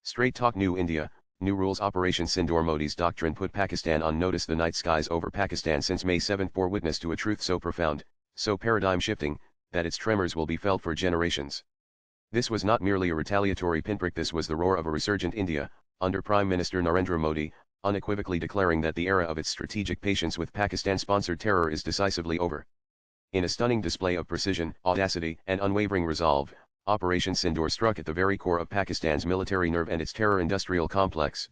Straight Talk New India, New Rules Operation Sindoor. Modi's doctrine put Pakistan on notice. The night skies over Pakistan since May 7 bore witness to a truth so profound, so paradigm-shifting, that its tremors will be felt for generations. This was not merely a retaliatory pinprick, this was the roar of a resurgent India, under Prime Minister Narendra Modi, unequivocally declaring that the era of its strategic patience with Pakistan-sponsored terror is decisively over. In a stunning display of precision, audacity, and unwavering resolve, Operation Sindoor struck at the very core of Pakistan's military nerve and its terror-industrial complex.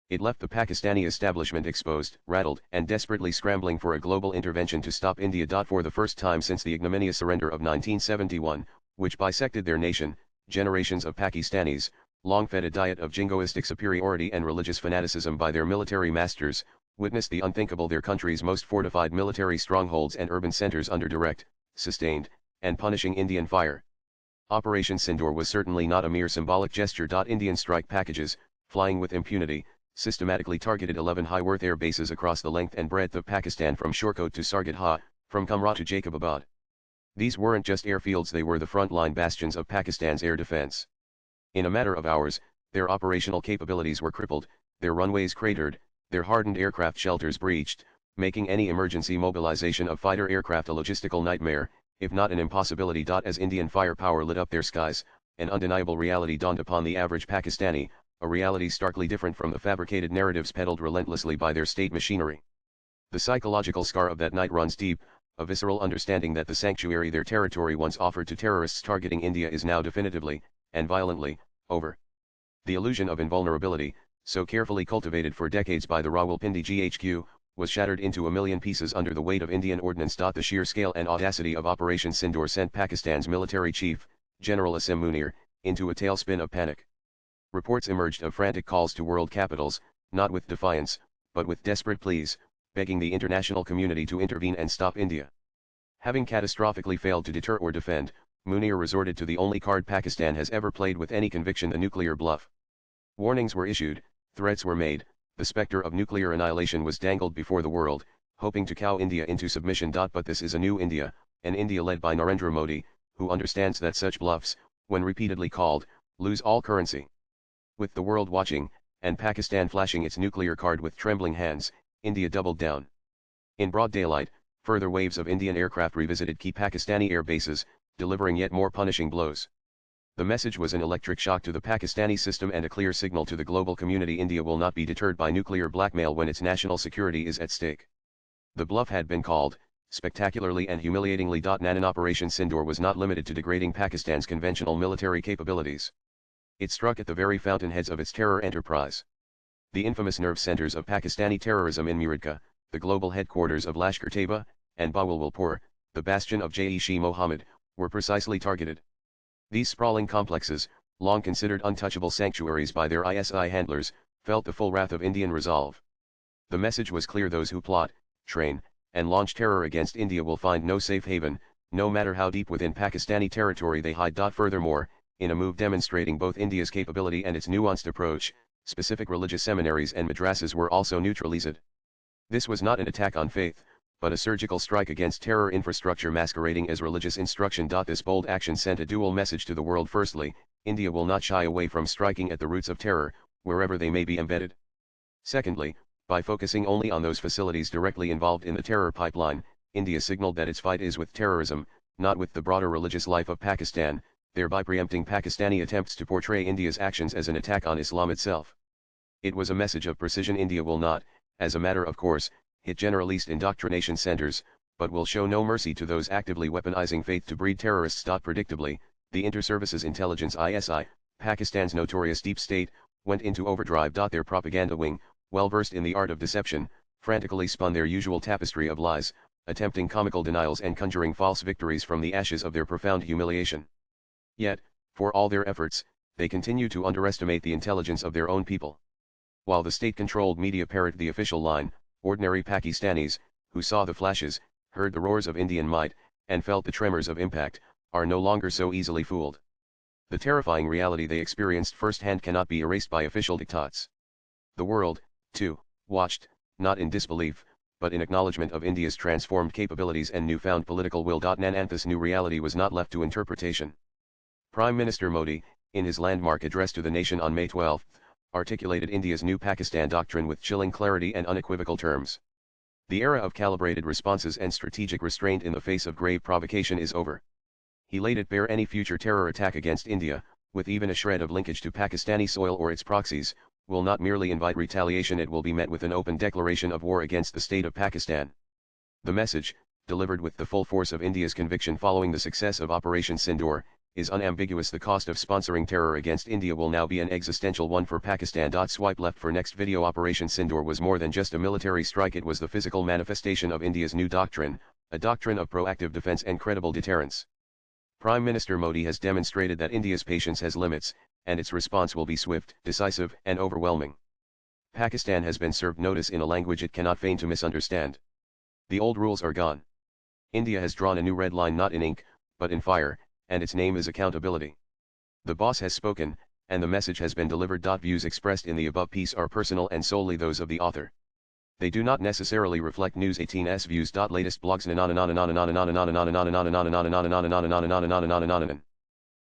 It left the Pakistani establishment exposed, rattled, and desperately scrambling for a global intervention to stop India. For the first time since the ignominious surrender of 1971, which bisected their nation, generations of Pakistanis, long fed a diet of jingoistic superiority and religious fanaticism by their military masters, witnessed the unthinkable. Their country's most fortified military strongholds and urban centers under direct, sustained, and punishing Indian fire. Operation Sindoor was certainly not a mere symbolic gesture. Indian strike packages, flying with impunity, systematically targeted 11 high-worth air bases across the length and breadth of Pakistan, from Shorkot to Sargodha, from Kamra to Jacobabad. These weren't just airfields, they were the front-line bastions of Pakistan's air defense. In a matter of hours, their operational capabilities were crippled, their runways cratered, their hardened aircraft shelters breached, making any emergency mobilization of fighter aircraft a logistical nightmare, if not an impossibility. As Indian firepower lit up their skies, an undeniable reality dawned upon the average Pakistani, a reality starkly different from the fabricated narratives peddled relentlessly by their state machinery. The psychological scar of that night runs deep, a visceral understanding that the sanctuary their territory once offered to terrorists targeting India is now definitively, and violently, over. The illusion of invulnerability, so carefully cultivated for decades by the Rawalpindi GHQ, was shattered into a million pieces under the weight of Indian ordnance. The sheer scale and audacity of Operation Sindoor sent Pakistan's military chief, General Asim Munir, into a tailspin of panic. Reports emerged of frantic calls to world capitals, not with defiance, but with desperate pleas, begging the international community to intervene and stop India. Having catastrophically failed to deter or defend, Munir resorted to the only card Pakistan has ever played with any conviction: the nuclear bluff. Warnings were issued, threats were made, the specter of nuclear annihilation was dangled before the world, hoping to cow India into submission. But this is a new India, an India led by Narendra Modi, who understands that such bluffs, when repeatedly called, lose all currency. With the world watching, and Pakistan flashing its nuclear card with trembling hands, India doubled down. In broad daylight, further waves of Indian aircraft revisited key Pakistani air bases, delivering yet more punishing blows. The message was an electric shock to the Pakistani system and a clear signal to the global community: India will not be deterred by nuclear blackmail when its national security is at stake. The bluff had been called, spectacularly and humiliatingly. Nan Operation Sindoor was not limited to degrading Pakistan's conventional military capabilities. It struck at the very fountainheads of its terror enterprise. The infamous nerve centers of Pakistani terrorism in Muridka, the global headquarters of Lashkar-Taiba, and Bahawalpur, the bastion of Jaish-e-Mohammed, were precisely targeted. These sprawling complexes, long considered untouchable sanctuaries by their ISI handlers, felt the full wrath of Indian resolve. The message was clear: those who plot, train, and launch terror against India will find no safe haven, no matter how deep within Pakistani territory they hide. Furthermore, in a move demonstrating both India's capability and its nuanced approach, specific religious seminaries and madrasas were also neutralized. This was not an attack on faith, but a surgical strike against terror infrastructure masquerading as religious instruction. This bold action sent a dual message to the world. Firstly, India will not shy away from striking at the roots of terror, wherever they may be embedded. Secondly, by focusing only on those facilities directly involved in the terror pipeline, India signaled that its fight is with terrorism, not with the broader religious life of Pakistan, thereby preempting Pakistani attempts to portray India's actions as an attack on Islam itself. It was a message of precision: India will not, as a matter of course, hit generalist indoctrination centers, but will show no mercy to those actively weaponizing faith to breed terrorists. Predictably, the Inter-Services Intelligence ISI, Pakistan's notorious deep state, went into overdrive. Their propaganda wing, well versed in the art of deception, frantically spun their usual tapestry of lies, attempting comical denials and conjuring false victories from the ashes of their profound humiliation. Yet, for all their efforts, they continue to underestimate the intelligence of their own people. While the state-controlled media parrot the official line, ordinary Pakistanis, who saw the flashes, heard the roars of Indian might, and felt the tremors of impact, are no longer so easily fooled. The terrifying reality they experienced firsthand cannot be erased by official diktats. The world, too, watched, not in disbelief, but in acknowledgement of India's transformed capabilities and newfound political will. This new reality was not left to interpretation. Prime Minister Modi, in his landmark address to the nation on May 12, articulated India's new Pakistan doctrine with chilling clarity and unequivocal terms. The era of calibrated responses and strategic restraint in the face of grave provocation is over. He laid it bare: any future terror attack against India, with even a shred of linkage to Pakistani soil or its proxies, will not merely invite retaliation, it will be met with an open declaration of war against the state of Pakistan. The message, delivered with the full force of India's conviction following the success of Operation Sindoor, is unambiguous. The cost of sponsoring terror against India will now be an existential one for Pakistan. Swipe left for next video. Operation Sindoor was more than just a military strike, it was the physical manifestation of India's new doctrine, a doctrine of proactive defense and credible deterrence. Prime Minister Modi has demonstrated that India's patience has limits, and its response will be swift, decisive, and overwhelming. Pakistan has been served notice in a language it cannot feign to misunderstand. The old rules are gone. India has drawn a new red line, not in ink, but in fire, and its name is accountability. The boss has spoken, and the message has been delivered. Views expressed in the above piece are personal and solely those of the author. They do not necessarily reflect News 18's views. Latest blogs.